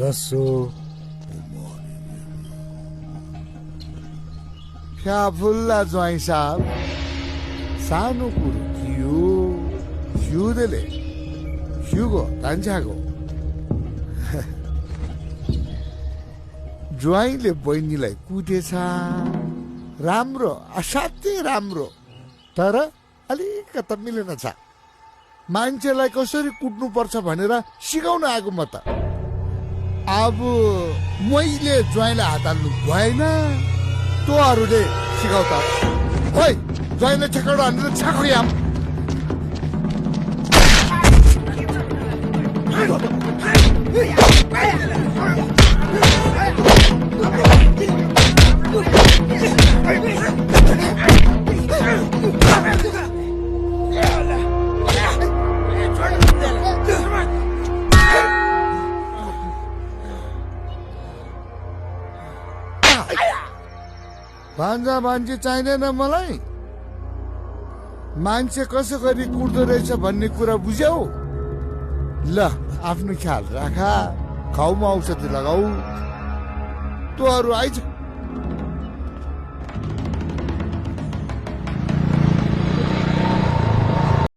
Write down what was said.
लसो फ्याफुल्ला ज्वाइँ साहब सानो कुरो थियो हिउँदले हिउँगो तान्छाको ज्वाइँले बहिनीलाई कुटेछ राम्रो असाध्यै राम्रो तर अलिकता मिलेन छ मान्छेलाई कसरी कुट्नु पर्छ भनेर सिकाउन आएको म त अब मैले ज्वाइँलाई हात हाल्नु भएन तँहरूले सिकाउ त खोइ ज्वाइँले छेकाउनु हानेर छाको याम भान्जा भान्जी चाहिँदैन मलाई मान्छे कसो गरी कुट्दो रहेछ भन्ने कुरा बुझ्यौ ल आफ्नो ख्याल राख खाउमा औषधि लगाऊ तँहरू आइज